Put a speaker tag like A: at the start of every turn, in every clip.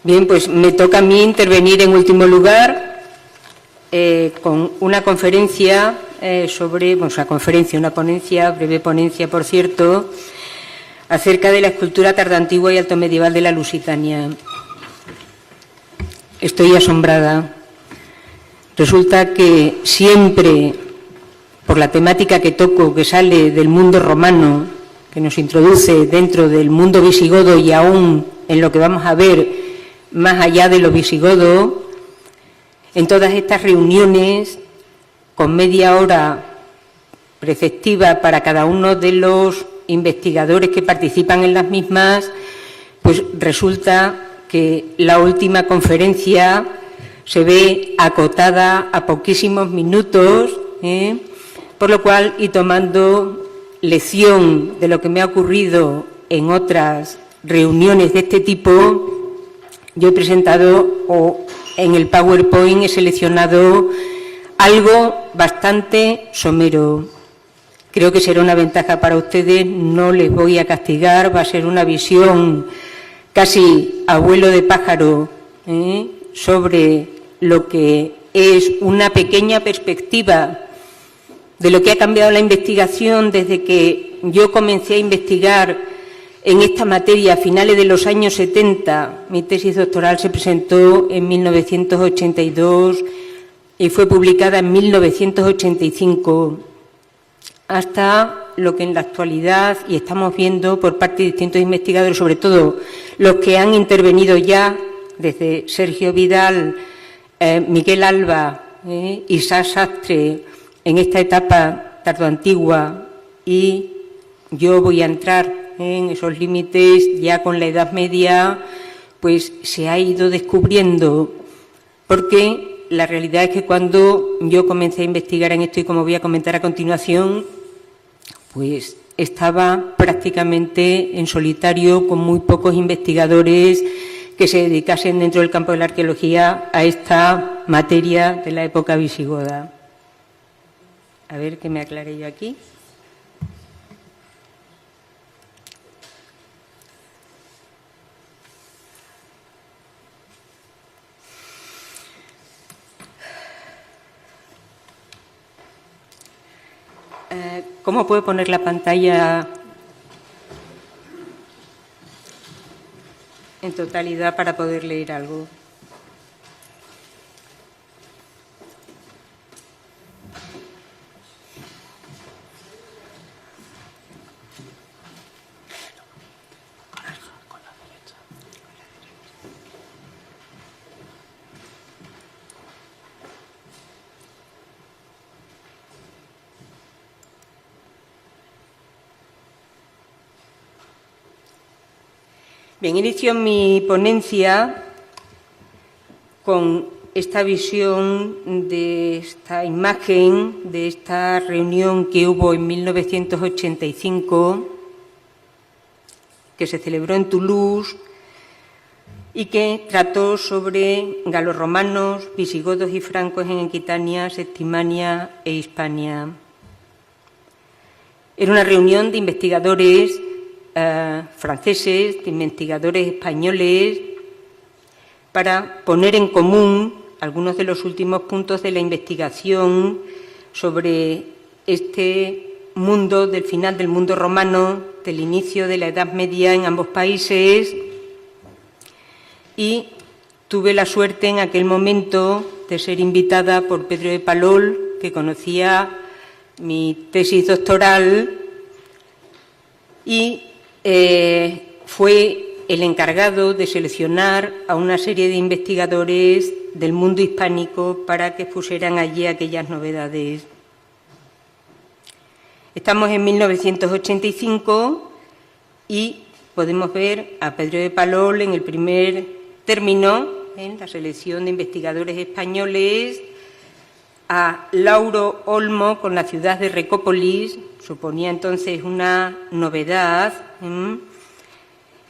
A: Bien, pues me toca a mí intervenir en último lugar con una conferencia una ponencia, breve ponencia, por cierto, acerca de la escultura tardoantigua y altomedieval de la Lusitania. Estoy asombrada. Resulta que siempre, por la temática que toco, que sale del mundo romano, que nos introduce dentro del mundo visigodo y aún en lo que vamos a ver más allá de lo visigodo, en todas estas reuniones, con media hora preceptiva para cada uno de los investigadores que participan en las mismas, pues resulta que la última conferencia se ve acotada a poquísimos minutos, por lo cual, y tomando lección de lo que me ha ocurrido en otras reuniones de este tipo, yo he presentado, o en el PowerPoint he seleccionado algo bastante somero. Creo que será una ventaja para ustedes, no les voy a castigar, va a ser una visión casi a vuelo de pájaro sobre lo que es una pequeña perspectiva de lo que ha cambiado la investigación desde que yo comencé a investigar en esta materia a finales de los años 70. Mi tesis doctoral se presentó en 1982 y fue publicada en 1985, hasta lo que en la actualidad, y estamos viendo por parte de distintos investigadores, sobre todo los que han intervenido ya, desde Sergio Vidal, Miguel Alba, Isaac Sastre, en esta etapa tardoantigua, y yo voy a entrar en esos límites ya con la Edad Media, pues se ha ido descubriendo, porque la realidad es que cuando yo comencé a investigar en esto, y como voy a comentar a continuación, pues estaba prácticamente en solitario, con muy pocos investigadores que se dedicasen dentro del campo de la arqueología a esta materia de la época visigoda. A ver que me aclare yo aquí. ¿Cómo puedo poner la pantalla en totalidad para poder leer algo? Bien, inicio mi ponencia con esta visión de esta imagen, de esta reunión que hubo en 1985, que se celebró en Toulouse y que trató sobre galorromanos, visigodos y francos en Aquitania, Septimania e Hispania. Era una reunión de investigadores franceses, de investigadores españoles, para poner en común algunos de los últimos puntos de la investigación sobre este mundo del final del mundo romano, del inicio de la Edad Media en ambos países, y tuve la suerte en aquel momento de ser invitada por Pedro de Palol, que conocía mi tesis doctoral y fue el encargado de seleccionar a una serie de investigadores del mundo hispánico para que pusieran allí aquellas novedades. Estamos en 1985 y podemos ver a Pedro de Palol en el primer término, en la selección de investigadores españoles, a Lauro Olmo con la ciudad de Recópolis, suponía entonces una novedad.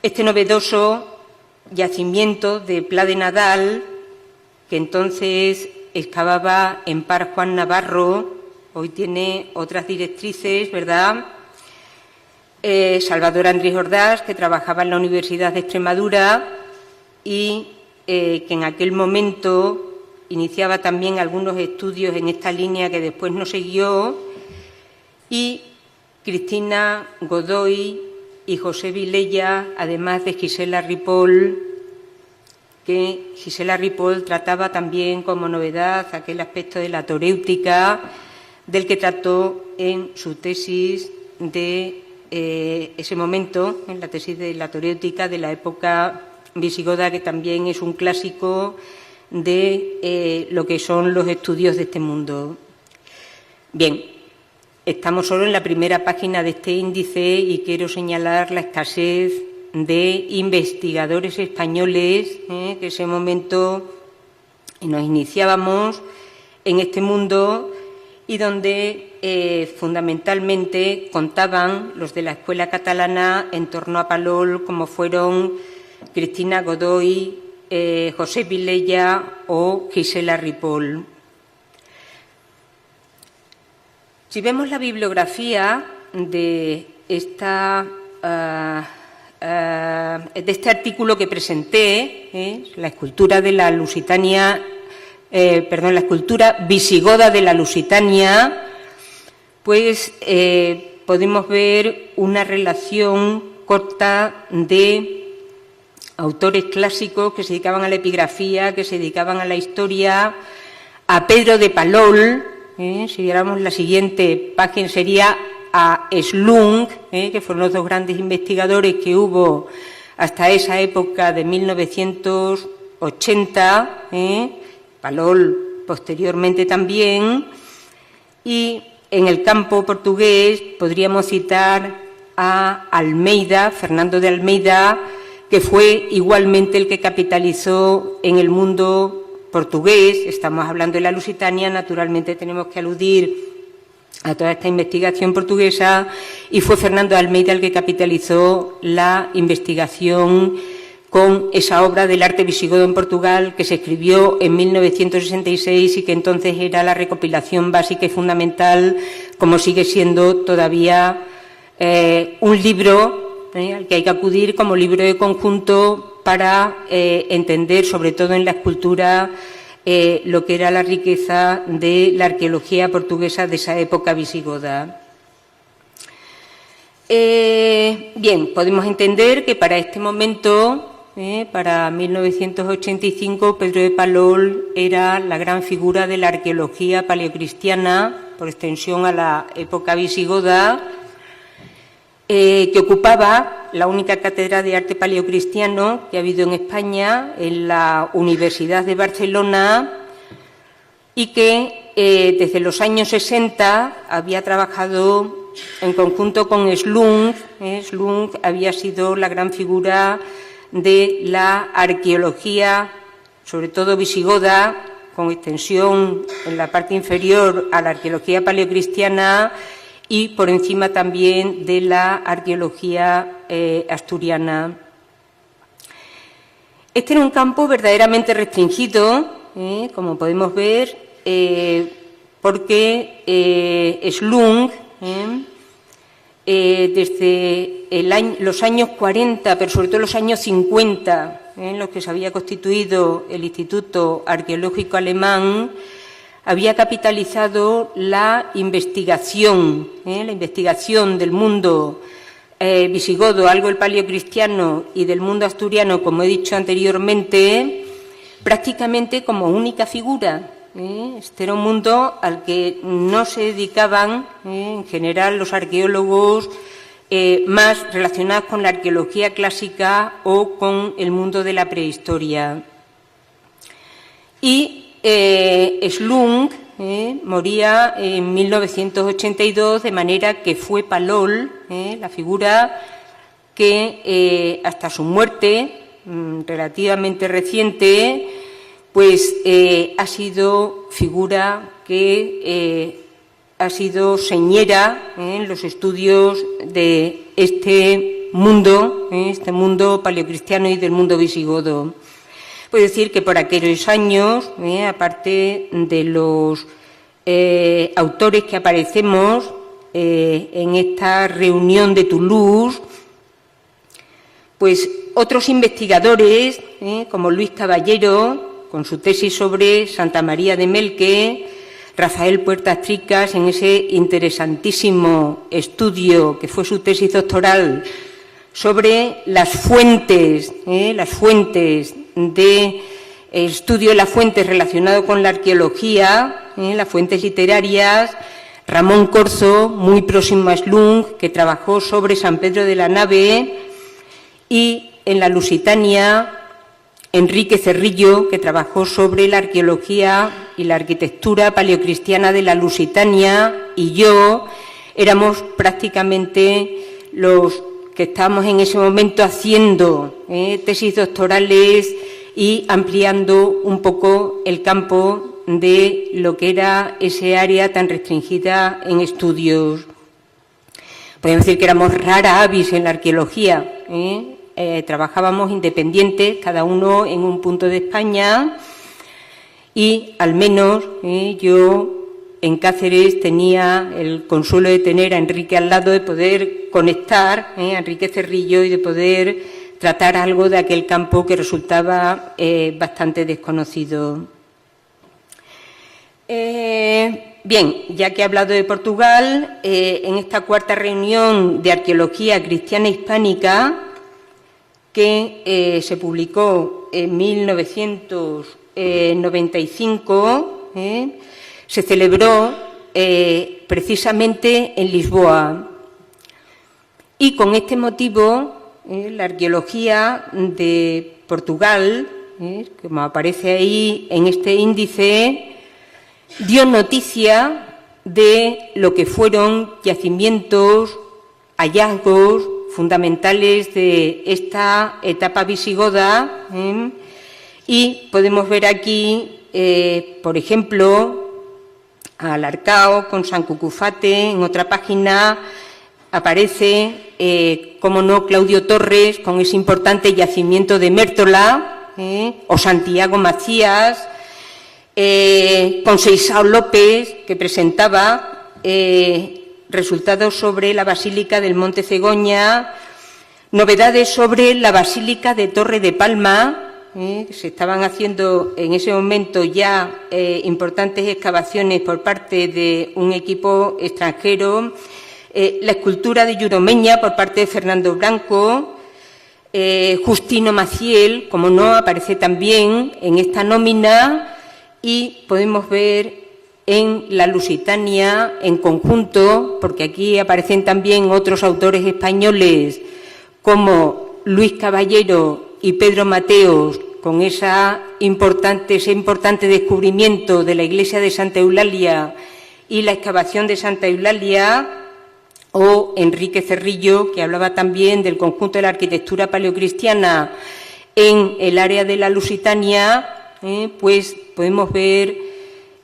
A: Este novedoso yacimiento de Pla de Nadal, que entonces excavaba en Par Juan Navarro, hoy tiene otras directrices, ¿verdad? Salvador Andrés Ordaz, que trabajaba en la Universidad de Extremadura, y que en aquel momento iniciaba también algunos estudios en esta línea que después no siguió, y Cristina Godoy y José Vilella, además de Gisela Ripoll, que Gisela Ripoll trataba también como novedad aquel aspecto de la toréutica del que trató en su tesis de ese momento, en la tesis de la toréutica de la época visigoda, que también es un clásico de lo que son los estudios de este mundo. Bien, estamos solo en la primera página de este índice y quiero señalar la escasez de investigadores españoles que en ese momento nos iniciábamos en este mundo y donde fundamentalmente contaban los de la escuela catalana en torno a Palol, como fueron Cristina Godoy, José Vilella o Gisela Ripoll. Si vemos la bibliografía de este artículo que presenté, la escultura de la Lusitania, la escultura visigoda de la Lusitania, pues podemos ver una relación corta de autores clásicos que se dedicaban a la epigrafía, que se dedicaban a la historia, a Pedro de Palol. Si viéramos la siguiente página sería a Slung, que fueron los dos grandes investigadores que hubo hasta esa época de 1980, Palol posteriormente también, y en el campo portugués podríamos citar a Almeida, Fernando de Almeida, que fue igualmente el que capitalizó en el mundo portugués. Estamos hablando de la Lusitania, naturalmente tenemos que aludir a toda esta investigación portuguesa, y fue Fernando de Almeida el que capitalizó la investigación con esa obra del arte visigodo en Portugal que se escribió en 1966 y que entonces era la recopilación básica y fundamental, como sigue siendo todavía un libro al que hay que acudir como libro de conjunto para entender, sobre todo en la escultura, lo que era la riqueza de la arqueología portuguesa de esa época visigoda. Bien, podemos entender que para este momento, para 1985, Pedro de Palol era la gran figura de la arqueología paleocristiana, por extensión a la época visigoda, que ocupaba la única cátedra de arte paleocristiano que ha habido en España, en la Universidad de Barcelona, y que desde los años 60 había trabajado en conjunto con Slung. Slung había sido la gran figura de la arqueología, sobre todo visigoda, con extensión en la parte inferior a la arqueología paleocristiana, y por encima también de la arqueología asturiana. Este era un campo verdaderamente restringido, como podemos ver, porque Slung, desde los años 40, pero sobre todo los años 50, en los que se había constituido el Instituto Arqueológico Alemán, había capitalizado la investigación del mundo visigodo, algo del paleocristiano y del mundo asturiano, como he dicho anteriormente, prácticamente como única figura. Este era un mundo al que no se dedicaban, en general, los arqueólogos más relacionados con la arqueología clásica o con el mundo de la prehistoria. Y Slung moría en 1982, de manera que fue Palol, la figura que hasta su muerte, relativamente reciente, pues ha sido figura que ha sido señera en los estudios de este mundo paleocristiano y del mundo visigodo. Puedo decir que por aquellos años, aparte de los autores que aparecemos en esta reunión de Toulouse, pues otros investigadores, como Luis Caballero, con su tesis sobre Santa María de Melque, Rafael Puertas Tricas, en ese interesantísimo estudio que fue su tesis doctoral sobre las fuentes de estudio de las fuentes relacionado con la arqueología, las fuentes literarias. Ramón Corzo, muy próximo a Slung, que trabajó sobre San Pedro de la Nave, y en la Lusitania, Enrique Cerrillo, que trabajó sobre la arqueología y la arquitectura paleocristiana de la Lusitania, y yo éramos prácticamente los que estábamos en ese momento haciendo tesis doctorales y ampliando un poco el campo de lo que era ese área tan restringida en estudios. Podemos decir que éramos rara avis en la arqueología, trabajábamos independientes, cada uno en un punto de España, y al menos yo en Cáceres tenía el consuelo de tener a Enrique al lado, de poder conectar, a Enrique Cerrillo, y de poder tratar algo de aquel campo que resultaba bastante desconocido. Bien, ya que he hablado de Portugal, en esta cuarta reunión de arqueología cristiana hispánica, que se publicó en 1995, se celebró precisamente en Lisboa. Y con este motivo, la arqueología de Portugal, como aparece ahí en este índice, dio noticia de lo que fueron yacimientos, hallazgos fundamentales de esta etapa visigoda, y podemos ver aquí, por ejemplo, a Alarcao con San Cucufate. En otra página aparece, como no, Claudio Torres con ese importante yacimiento de Mértola, o Santiago Macías, con Seixao López, que presentaba resultados sobre la Basílica del Monte Cegoña, novedades sobre la Basílica de Torre de Palma. Se estaban haciendo en ese momento ya importantes excavaciones por parte de un equipo extranjero, la escultura de Yuromeña por parte de Fernando Branco, Justino Maciel, como no, aparece también en esta nómina. Y podemos ver en la Lusitania en conjunto, porque aquí aparecen también otros autores españoles como Luis Caballero y Pedro Mateos, con ese importante descubrimiento de la iglesia de Santa Eulalia y la excavación de Santa Eulalia, o Enrique Cerrillo, que hablaba también del conjunto de la arquitectura paleocristiana en el área de la Lusitania. Pues podemos ver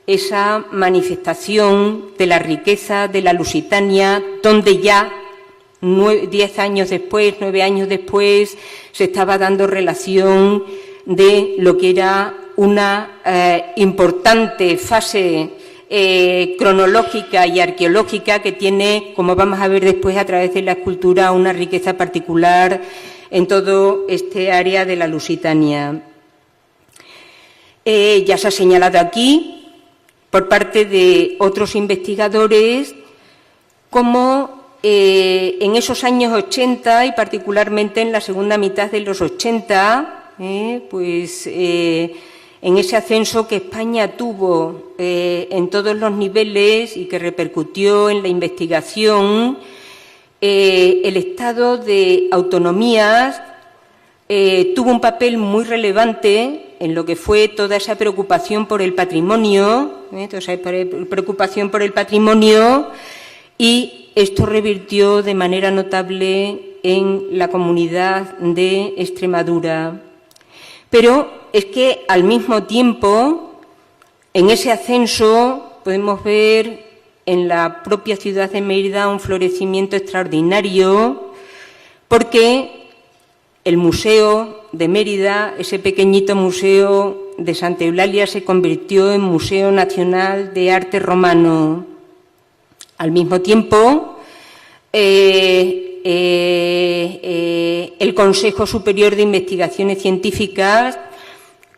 A: esa manifestación de la riqueza de la Lusitania, donde ya 9 años después, se estaba dando relación de lo que era una importante fase cronológica y arqueológica que tiene, como vamos a ver después a través de la escultura, una riqueza particular en todo este área de la Lusitania. Ya se ha señalado aquí, por parte de otros investigadores, cómo en esos años 80 y particularmente en la segunda mitad de los 80, en ese ascenso que España tuvo en todos los niveles y que repercutió en la investigación, el Estado de autonomías tuvo un papel muy relevante en lo que fue toda esa preocupación por el patrimonio, y esto revirtió de manera notable en la comunidad de Extremadura. Pero es que al mismo tiempo, en ese ascenso, podemos ver en la propia ciudad de Mérida un florecimiento extraordinario, porque el Museo de Mérida, ese pequeñito museo de Santa Eulalia, se convirtió en Museo Nacional de Arte Romano. Al mismo tiempo, el Consejo Superior de Investigaciones Científicas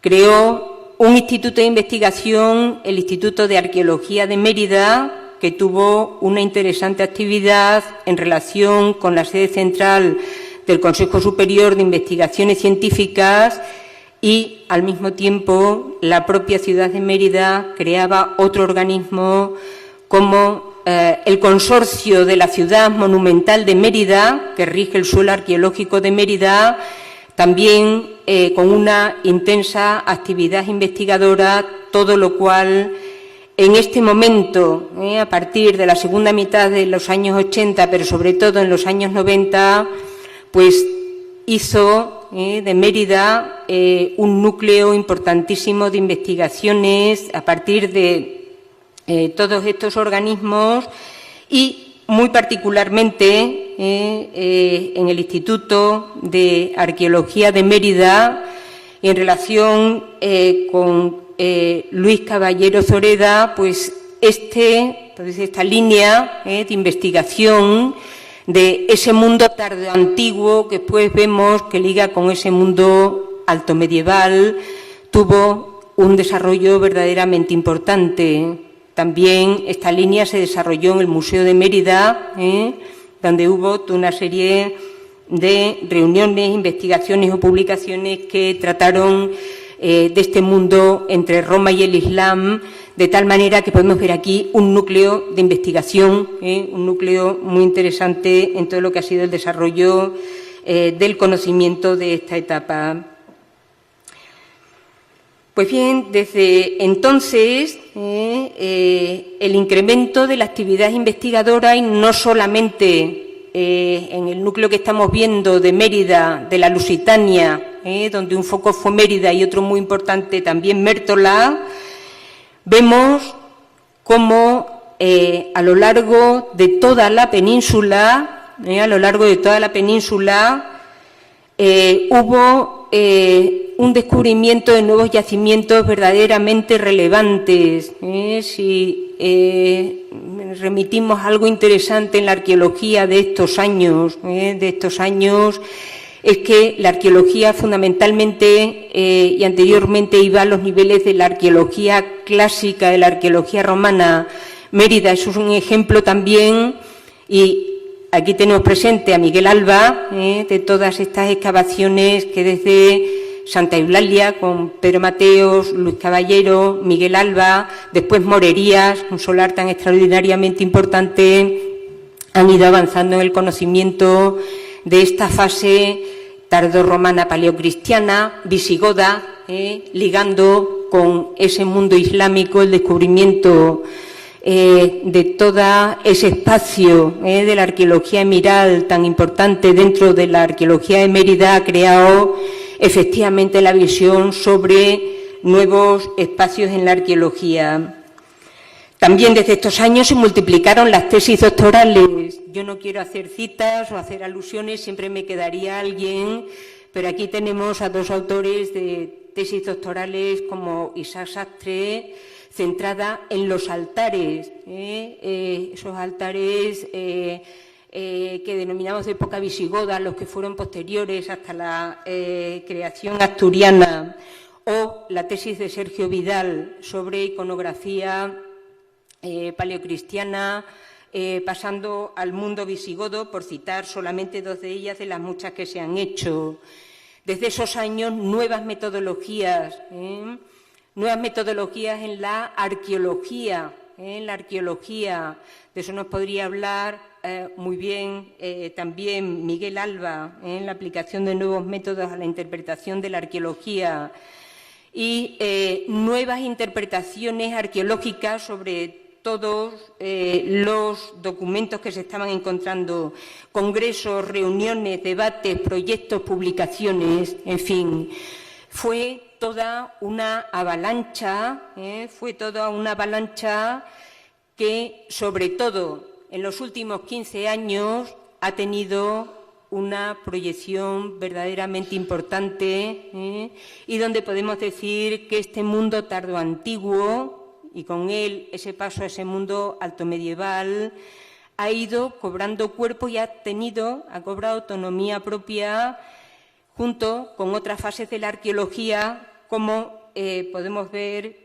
A: creó un instituto de investigación, el Instituto de Arqueología de Mérida, que tuvo una interesante actividad en relación con la sede central del Consejo Superior de Investigaciones Científicas, y, al mismo tiempo, la propia ciudad de Mérida creaba otro organismo como el Consorcio de la Ciudad Monumental de Mérida, que rige el suelo arqueológico de Mérida, también con una intensa actividad investigadora, todo lo cual, en este momento, a partir de la segunda mitad de los años 80, pero sobre todo en los años 90, pues hizo de Mérida un núcleo importantísimo de investigaciones a partir de todos estos organismos y, muy particularmente, en el Instituto de Arqueología de Mérida, en relación con Luis Caballero Zoreda, pues esta línea de investigación de ese mundo tardoantiguo que después vemos que liga con ese mundo altomedieval, tuvo un desarrollo verdaderamente importante. También esta línea se desarrolló en el Museo de Mérida, donde hubo toda una serie de reuniones, investigaciones o publicaciones que trataron de este mundo entre Roma y el Islam, de tal manera que podemos ver aquí un núcleo de investigación, un núcleo muy interesante en todo lo que ha sido el desarrollo del conocimiento de esta etapa. Pues bien, desde entonces el incremento de la actividad investigadora, y no solamente en el núcleo que estamos viendo de Mérida, de la Lusitania, donde un foco fue Mérida y otro muy importante también Mértola, vemos cómo a lo largo de toda la península, hubo un descubrimiento de nuevos yacimientos verdaderamente relevantes. Si remitimos a algo interesante en la arqueología de estos años, es que la arqueología fundamentalmente y anteriormente iba a los niveles de la arqueología clásica, de la arqueología romana. Mérida es un ejemplo también, y aquí tenemos presente a Miguel Alba, de todas estas excavaciones que desde Santa Eulalia, con Pedro Mateos, Luis Caballero, Miguel Alba, después Morerías, un solar tan extraordinariamente importante, han ido avanzando en el conocimiento de esta fase tardorromana paleocristiana, visigoda, ligando con ese mundo islámico el descubrimiento de todo ese espacio de la arqueología emiral tan importante dentro de la arqueología de Mérida, ha creado efectivamente la visión sobre nuevos espacios en la arqueología. También desde estos años se multiplicaron las tesis doctorales. Yo no quiero hacer citas o hacer alusiones, siempre me quedaría alguien, pero aquí tenemos a dos autores de tesis doctorales como Isaac Sastre, centrada en los altares, esos altares que denominamos de época visigoda, los que fueron posteriores hasta la creación asturiana, o la tesis de Sergio Vidal sobre iconografía paleocristiana, pasando al mundo visigodo, por citar solamente dos de ellas de las muchas que se han hecho. Desde esos años, nuevas metodologías en la arqueología, de eso nos podría hablar muy bien también Miguel Alba, en la aplicación de nuevos métodos a la interpretación de la arqueología, y nuevas interpretaciones arqueológicas sobre todos los documentos que se estaban encontrando, congresos, reuniones, debates, proyectos, publicaciones, en fin. Fue toda una avalancha, que, sobre todo en los últimos 15 años, ha tenido una proyección verdaderamente importante, y donde podemos decir que este mundo tardoantiguo, y con él ese paso a ese mundo altomedieval, ha ido cobrando cuerpo y ha cobrado autonomía propia junto con otras fases de la arqueología, como podemos ver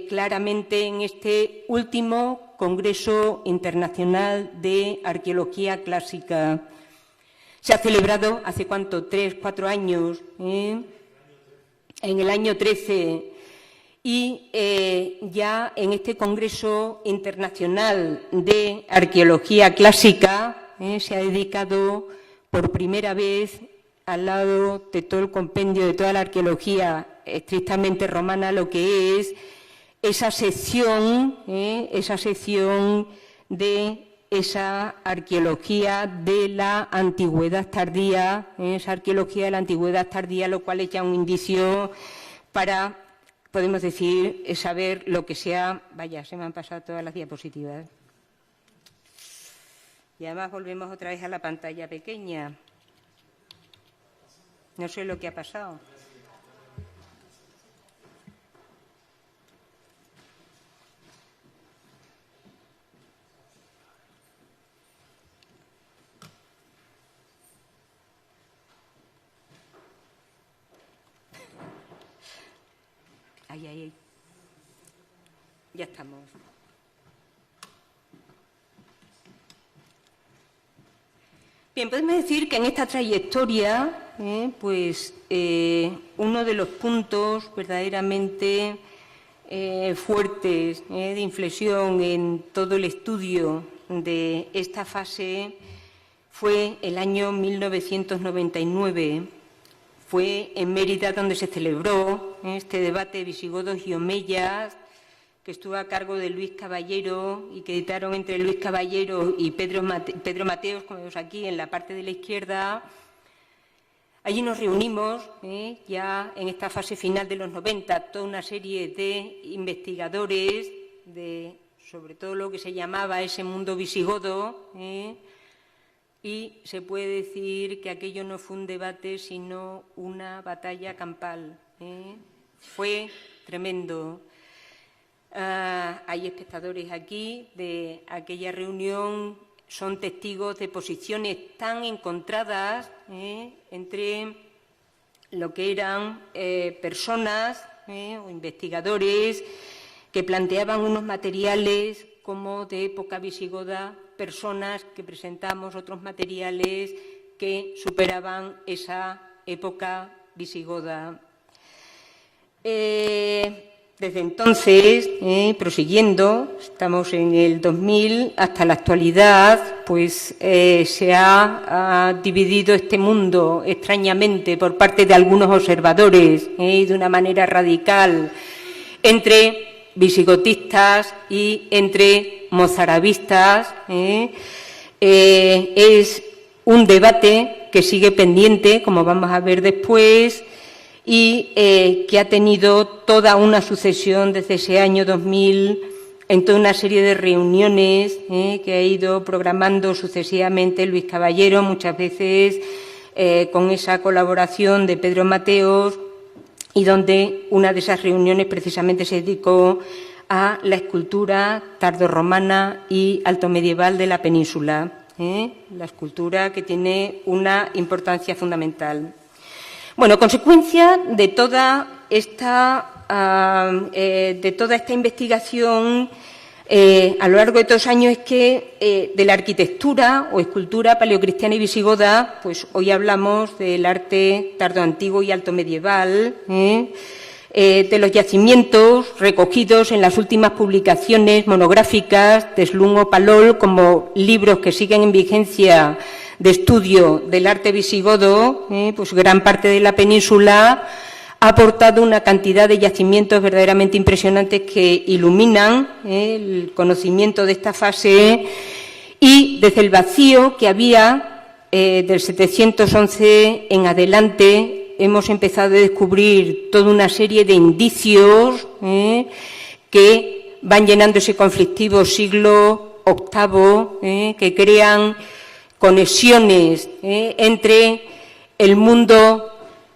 A: claramente en este último Congreso Internacional de Arqueología Clásica. Se ha celebrado hace ¿cuánto? 3, 4 años, en el año 13, y ya en este Congreso Internacional de Arqueología Clásica se ha dedicado por primera vez, al lado de todo el compendio de toda la arqueología estrictamente romana, lo que es esa sección de esa arqueología de la antigüedad tardía, lo cual es ya un indicio para, podemos decir, saber lo que sea. Vaya, se me han pasado todas las diapositivas. Y además volvemos otra vez a la pantalla pequeña. No sé lo que ha pasado. Ahí. Ya estamos. Bien, podemos decir que en esta trayectoria, uno de los puntos verdaderamente fuertes de inflexión en todo el estudio de esta fase fue el año 1999. Fue en Mérida donde se celebró este debate de visigodos y omeyas, que estuvo a cargo de Luis Caballero y que editaron entre Luis Caballero y Pedro Mateos, como vemos aquí en la parte de la izquierda. Allí nos reunimos, ya en esta fase final de los 90, toda una serie de investigadores sobre todo lo que se llamaba ese mundo visigodo, y se puede decir que aquello no fue un debate, sino una batalla campal. Fue tremendo. Hay espectadores aquí de aquella reunión, son testigos de posiciones tan encontradas entre lo que eran personas o investigadores que planteaban unos materiales como de época visigoda, personas que presentamos otros materiales que superaban esa época visigoda. Desde entonces, prosiguiendo, estamos en el 2000, hasta la actualidad, pues se ha dividido este mundo extrañamente por parte de algunos observadores y de una manera radical entre visigotistas y entre mozarabistas. Es un debate que sigue pendiente, como vamos a ver después, y que ha tenido toda una sucesión desde ese año 2000 en toda una serie de reuniones que ha ido programando sucesivamente Luis Caballero, muchas veces con esa colaboración de Pedro Mateos, y donde una de esas reuniones precisamente se dedicó a la escultura tardorromana y altomedieval de la península, la escultura que tiene una importancia fundamental. Bueno, consecuencia de toda esta investigación a lo largo de estos años es que de la arquitectura o escultura paleocristiana y visigoda, pues hoy hablamos del arte tardoantiguo y altomedieval, de los yacimientos recogidos en las últimas publicaciones monográficas de Slun o Palol como libros que siguen en vigencia de estudio del arte visigodo, pues gran parte de la península ha aportado una cantidad de yacimientos verdaderamente impresionantes que iluminan el conocimiento de esta fase, y desde el vacío que había del 711 en adelante hemos empezado a descubrir toda una serie de indicios que van llenando ese conflictivo siglo VIII, que crean conexiones entre el mundo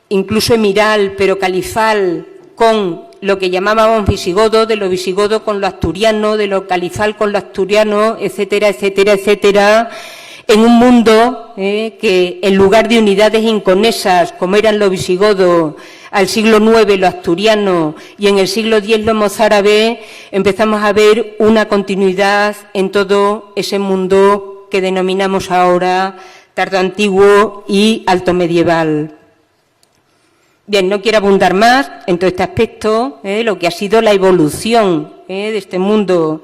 A: incluso emiral, pero califal, con lo que llamábamos visigodo, de lo visigodo con lo asturiano, de lo califal con lo asturiano, etcétera, etcétera, etcétera, en un mundo que, en lugar de unidades inconesas, como eran los visigodos, al siglo IX los asturianos y en el siglo X los mozárabes, empezamos a ver una continuidad en todo ese mundo que denominamos ahora tardoantiguo y alto medieval. Bien, no quiero abundar más en todo este aspecto, lo que ha sido la evolución de este mundo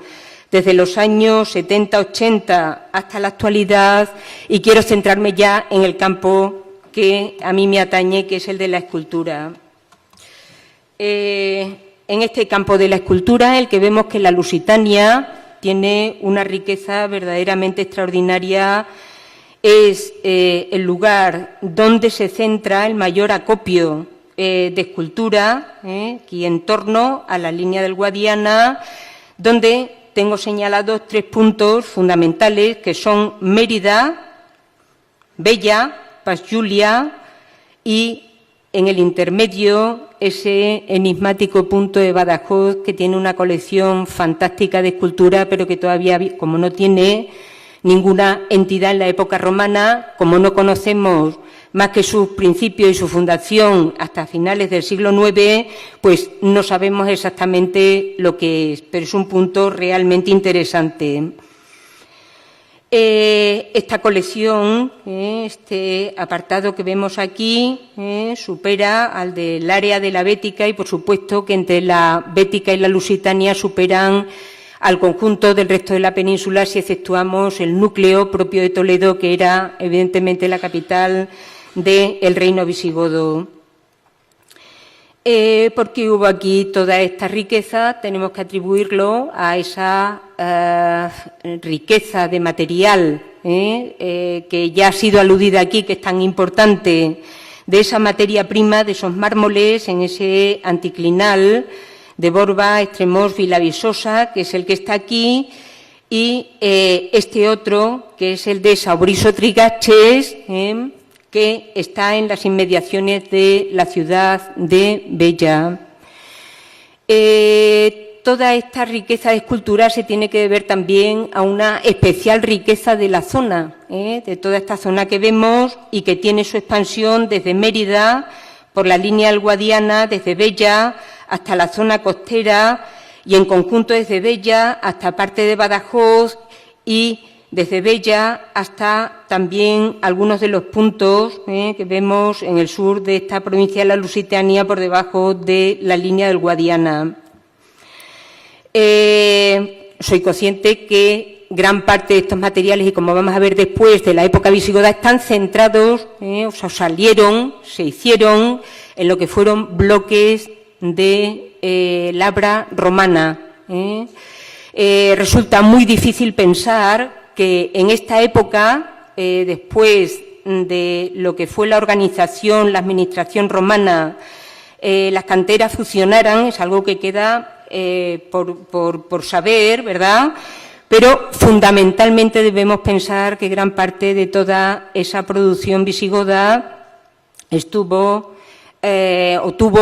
A: desde los años 70-80 hasta la actualidad, y quiero centrarme ya en el campo que a mí me atañe, que es el de la escultura. En este campo de la escultura, el que vemos que la Lusitania tiene una riqueza verdaderamente extraordinaria, es el lugar donde se centra el mayor acopio de escultura, aquí en torno a la línea del Guadiana, donde tengo señalados 3 puntos fundamentales, que son Mérida, Bella, Pas Julia, y en el intermedio ese enigmático punto de Badajoz, que tiene una colección fantástica de escultura, pero que todavía, como no tiene ninguna entidad en la época romana, como no conocemos más que sus principios y su fundación hasta finales del siglo IX, pues no sabemos exactamente lo que es, pero es un punto realmente interesante. Esta colección, este apartado que vemos aquí, supera al del área de la Bética, y por supuesto que entre la Bética y la Lusitania superan al conjunto del resto de la península, si exceptuamos el núcleo propio de Toledo, que era evidentemente la capital del reino visigodo. ¿Por qué hubo aquí toda esta riqueza? Tenemos que atribuirlo a esa riqueza de material que ya ha sido aludida aquí, que es tan importante, de esa materia prima, de esos mármoles en ese anticlinal de Borba, Extremós, Vilavisosa, que es el que está aquí, y este otro, que es el de Sauriso Trigaches, que está en las inmediaciones de la ciudad de Bella. Toda esta riqueza de escultura se tiene que deber también a una especial riqueza de la zona, de toda esta zona que vemos, y que tiene su expansión desde Mérida, por la línea del Guadiana, desde Bella hasta la zona costera, y en conjunto desde Bella hasta parte de Badajoz, y desde Bella hasta también algunos de los puntos que vemos en el sur de esta provincia de la Lusitania, por debajo de la línea del Guadiana. Soy consciente que gran parte de estos materiales, y como vamos a ver después, de la época visigoda, están centrados, se hicieron en lo que fueron bloques de labra romana. Resulta muy difícil pensar que en esta época, después de lo que fue la organización, la administración romana, las canteras fusionaran, es algo que queda por saber, ¿verdad? Pero fundamentalmente debemos pensar que gran parte de toda esa producción visigoda tuvo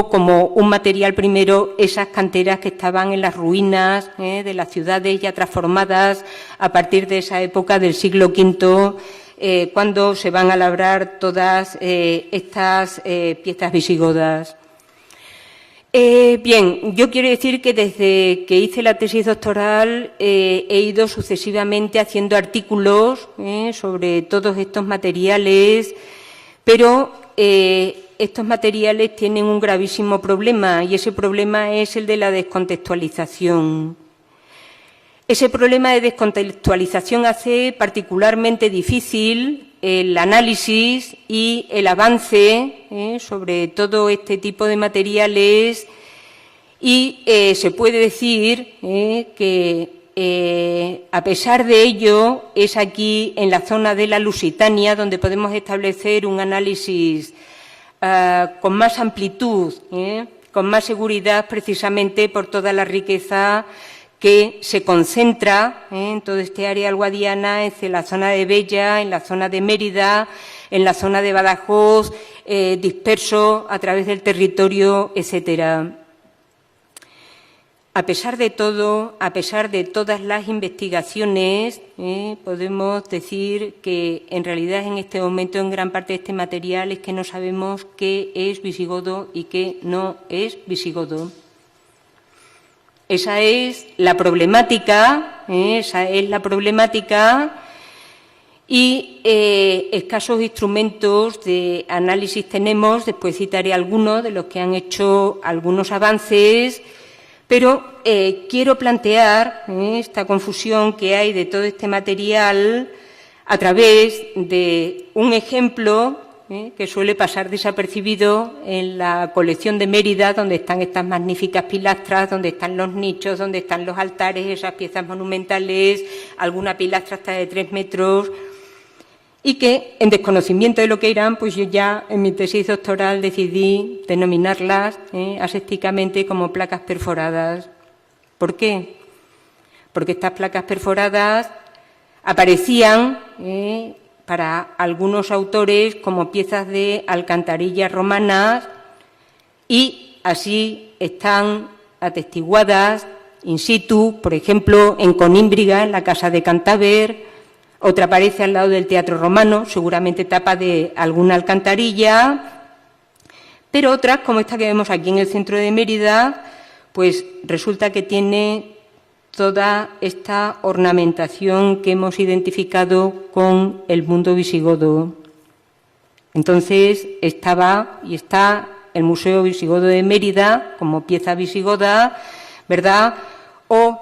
A: como un material primero esas canteras que estaban en las ruinas de las ciudades ya transformadas a partir de esa época del siglo V, cuando se van a labrar todas estas piezas visigodas. Bien, yo quiero decir que desde que hice la tesis doctoral he ido sucesivamente haciendo artículos sobre todos estos materiales, pero estos materiales tienen un gravísimo problema, y ese problema es el de la descontextualización. Ese problema de descontextualización hace particularmente difícil el análisis y el avance sobre todo este tipo de materiales, y se puede decir que a pesar de ello es aquí en la zona de la Lusitania donde podemos establecer un análisis con más amplitud, con más seguridad, precisamente por toda la riqueza que se concentra en todo este área alguadiana, en la zona de Bella, en la zona de Mérida, en la zona de Badajoz, disperso a través del territorio, etcétera. a pesar de todo, a pesar de todas las investigaciones, podemos decir que en realidad en este momento en gran parte de este material es que no sabemos qué es visigodo y qué no es visigodo. Esa es la problemática, y escasos instrumentos de análisis tenemos. Después citaré algunos de los que han hecho algunos avances, pero quiero plantear esta confusión que hay de todo este material a través de un ejemplo que suele pasar desapercibido en la colección de Mérida, donde están estas magníficas pilastras, donde están los nichos, donde están los altares, esas piezas monumentales, alguna pilastra hasta de 3 metros, y que, en desconocimiento de lo que eran, pues yo ya en mi tesis doctoral decidí denominarlas asépticamente como placas perforadas. ¿Por qué? Porque estas placas perforadas aparecían para algunos autores como piezas de alcantarillas romanas y así están atestiguadas in situ, por ejemplo, en Conímbriga, en la casa de Cantaber. Otra aparece al lado del Teatro Romano, seguramente tapa de alguna alcantarilla, pero otras, como esta que vemos aquí en el centro de Mérida, pues resulta que tiene toda esta ornamentación que hemos identificado con el mundo visigodo. Entonces estaba y está el Museo Visigodo de Mérida como pieza visigoda, ¿verdad? O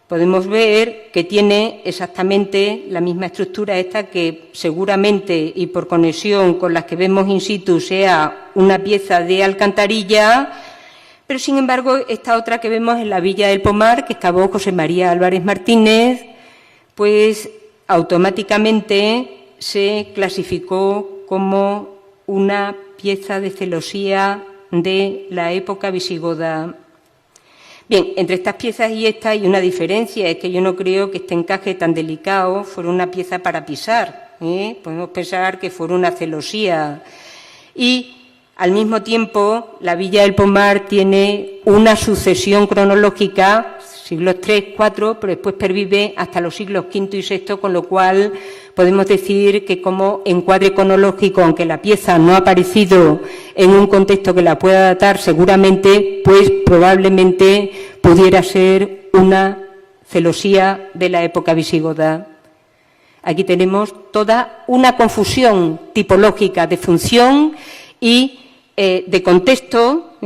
A: podemos ver que tiene exactamente la misma estructura esta, que seguramente y por conexión con las que vemos in situ sea una pieza de alcantarilla, pero sin embargo esta otra que vemos en la Villa del Pomar, que excavó José María Álvarez Martínez, pues automáticamente se clasificó como una pieza de celosía de la época visigoda. Bien, entre estas piezas y esta hay una diferencia, es que yo no creo que este encaje tan delicado fuera una pieza para pisar, Podemos pensar que fuera una celosía. Y al mismo tiempo, la Villa del Pomar tiene una sucesión cronológica, siglos III, IV, pero después pervive hasta los siglos V y VI, con lo cual podemos decir que como encuadre cronológico, aunque la pieza no ha aparecido en un contexto que la pueda datar, seguramente, pues probablemente pudiera ser una celosía de la época visigoda. Aquí tenemos toda una confusión tipológica de función y de contexto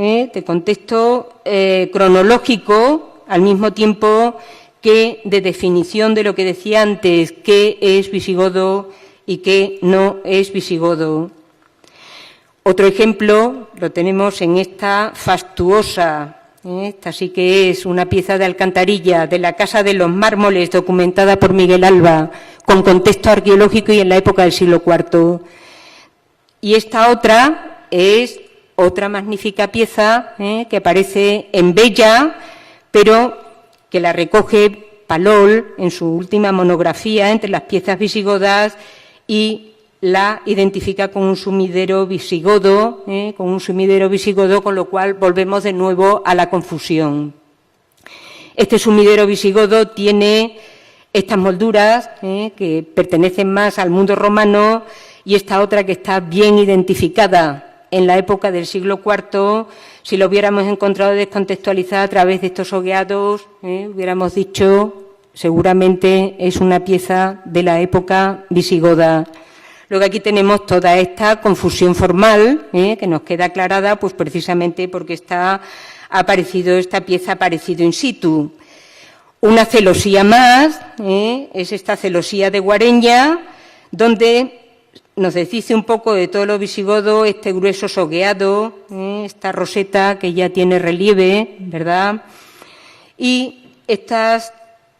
A: cronológico, al mismo tiempo que de definición de lo que decía antes, qué es visigodo y qué no es visigodo. Otro ejemplo lo tenemos en esta fastuosa, esta sí que es una pieza de alcantarilla de la Casa de los Mármoles, documentada por Miguel Alba, con contexto arqueológico y en la época del siglo IV. Y esta otra es otra magnífica pieza que aparece en Bella, pero que la recoge Palol en su última monografía entre las piezas visigodas y la identifica con un sumidero visigodo, con lo cual volvemos de nuevo a la confusión. Este sumidero visigodo tiene estas molduras que pertenecen más al mundo romano y esta otra que está bien identificada en la época del siglo IV. Si lo hubiéramos encontrado descontextualizada a través de estos hogueados, hubiéramos dicho seguramente es una pieza de la época visigoda. Luego aquí tenemos toda esta confusión formal que nos queda aclarada pues precisamente porque esta pieza ha aparecido in situ. Una celosía más es esta celosía de Guareña, donde nos desdice un poco de todo lo visigodo este grueso sogueado, esta roseta que ya tiene relieve, ¿verdad? Y estas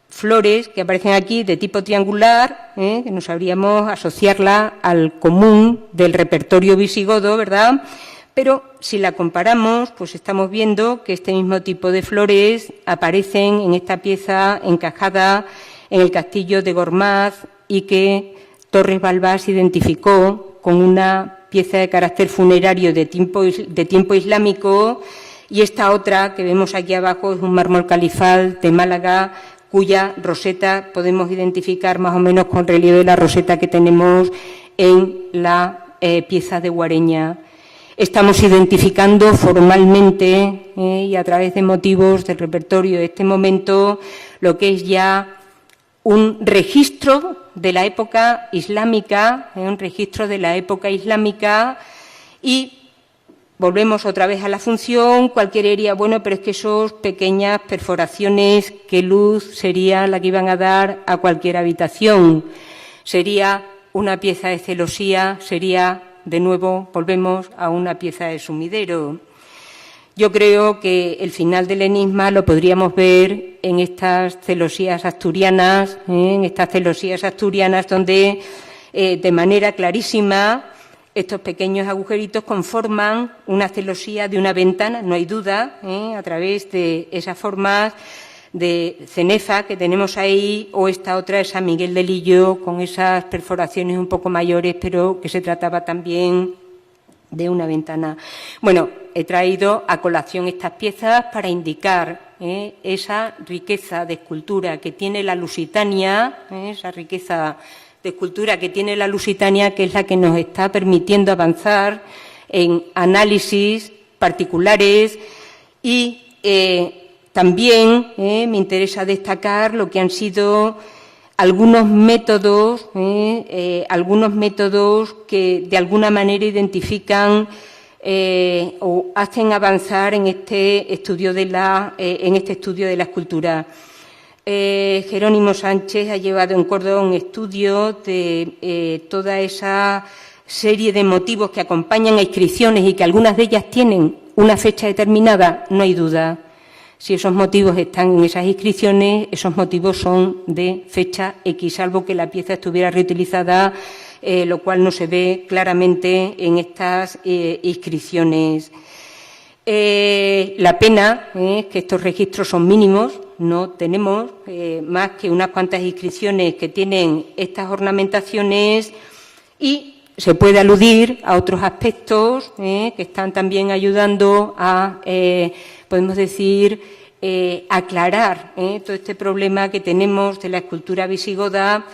A: flores que aparecen aquí de tipo triangular, que no sabríamos asociarla al común del repertorio visigodo, ¿verdad? Pero si la comparamos, pues estamos viendo que este mismo tipo de flores aparecen en esta pieza encajada en el castillo de Gormaz y que Torres Balbás identificó con una pieza de carácter funerario de tiempo islámico Y esta otra que vemos aquí abajo es un mármol califal de Málaga, cuya roseta podemos identificar más o menos con relieve de la roseta que tenemos en la pieza de Guareña. Estamos identificando formalmente y a través de motivos del repertorio de este momento lo que es ya un registro de la época islámica, y volvemos otra vez a la función. Cualquiera diría, bueno, pero es que esos pequeñas perforaciones, ¿qué luz sería la que iban a dar a cualquier habitación? Sería una pieza de celosía, sería, de nuevo, volvemos a una pieza de sumidero. Yo creo que el final del enigma lo podríamos ver en estas celosías asturianas, donde de manera clarísima estos pequeños agujeritos conforman una celosía de una ventana, no hay duda, a través de esas formas de cenefa que tenemos ahí, o esta otra es San Miguel de Lillo, con esas perforaciones un poco mayores, pero que se trataba también de una ventana. Bueno, he traído a colación estas piezas para indicar esa riqueza de escultura que tiene la Lusitania, esa riqueza de escultura que tiene la Lusitania, que es la que nos está permitiendo avanzar en análisis particulares y también me interesa destacar lo que han sido algunos métodos que de alguna manera identifican o hacen avanzar en este estudio de la escultura. Jerónimo Sánchez ha llevado en Córdoba un estudio de toda esa serie de motivos que acompañan a inscripciones y que algunas de ellas tienen una fecha determinada, no hay duda. Si esos motivos están en esas inscripciones, esos motivos son de fecha X, salvo que la pieza estuviera reutilizada, lo cual no se ve claramente en estas inscripciones. La pena es que estos registros son mínimos, no tenemos más que unas cuantas inscripciones que tienen estas ornamentaciones y se puede aludir a otros aspectos que están también ayudando a, podemos decir, aclarar todo este problema que tenemos de la escultura visigoda,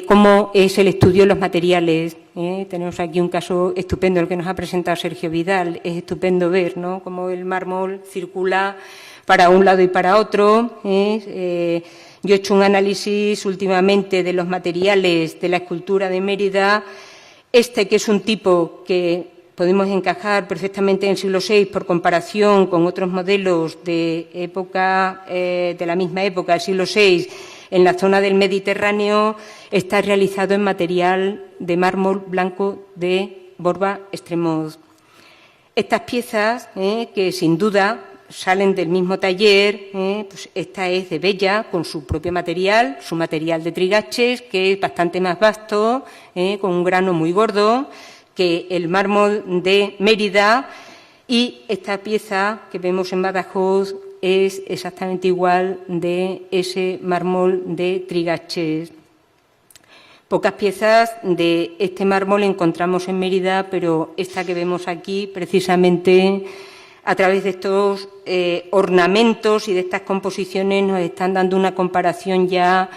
A: como es el estudio de los materiales. Tenemos aquí un caso estupendo, el que nos ha presentado Sergio Vidal. Es estupendo ver, ¿no?, cómo el mármol circula para un lado y para otro. Yo he hecho un análisis últimamente de los materiales de la escultura de Mérida. Que es un tipo que podemos encajar perfectamente en el siglo VI por comparación con otros modelos de época, de la misma época, del siglo VI, en la zona del Mediterráneo, está realizado en material de mármol blanco de Borba Estremoz. Estas piezas, que sin duda salen del mismo taller, pues esta es de Bella, con su propio material, su material de trigaches, que es bastante más vasto, con un grano muy gordo, que el mármol de Mérida, y esta pieza que vemos en Badajoz es exactamente igual de ese mármol de trigaches. Pocas piezas de este mármol encontramos en Mérida, pero esta que vemos aquí, precisamente, a través de estos ornamentos y de estas composiciones, nos están dando una comparación ya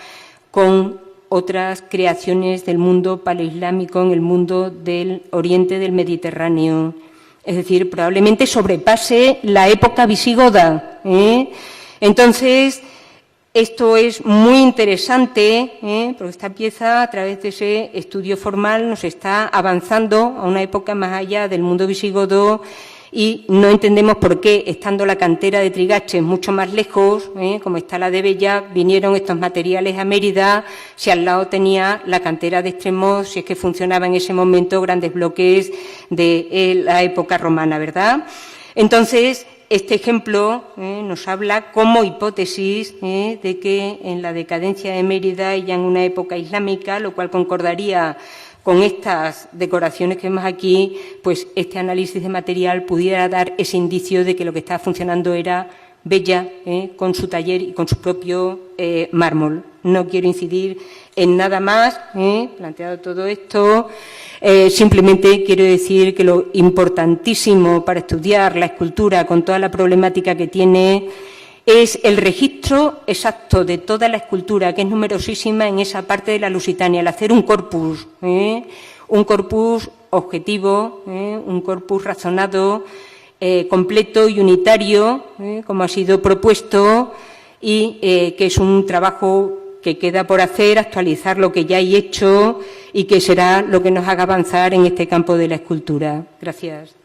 A: con otras creaciones del mundo paleoislámico en el mundo del oriente del Mediterráneo. Es decir, probablemente sobrepase la época visigoda. Entonces, esto es muy interesante, porque esta pieza, a través de ese estudio formal, nos está avanzando a una época más allá del mundo visigodo, y no entendemos por qué, estando la cantera de Trigaches mucho más lejos, como está la de Bella, vinieron estos materiales a Mérida, si al lado tenía la cantera de Estremoz, si es que funcionaba en ese momento grandes bloques de la época romana, ¿verdad? Entonces, este ejemplo nos habla como hipótesis de que en la decadencia de Mérida y ya en una época islámica, lo cual concordaría con estas decoraciones que vemos aquí, pues este análisis de material pudiera dar ese indicio de que lo que estaba funcionando era Bella, con su taller y con su propio mármol. No quiero incidir en nada más, planteado todo esto. Simplemente quiero decir que lo importantísimo para estudiar la escultura con toda la problemática que tiene es el registro exacto de toda la escultura, que es numerosísima en esa parte de la Lusitania, el hacer un corpus objetivo, un corpus razonado, completo y unitario, como ha sido propuesto, y que es un trabajo que queda por hacer, actualizar lo que ya hay hecho y que será lo que nos haga avanzar en este campo de la escultura. Gracias.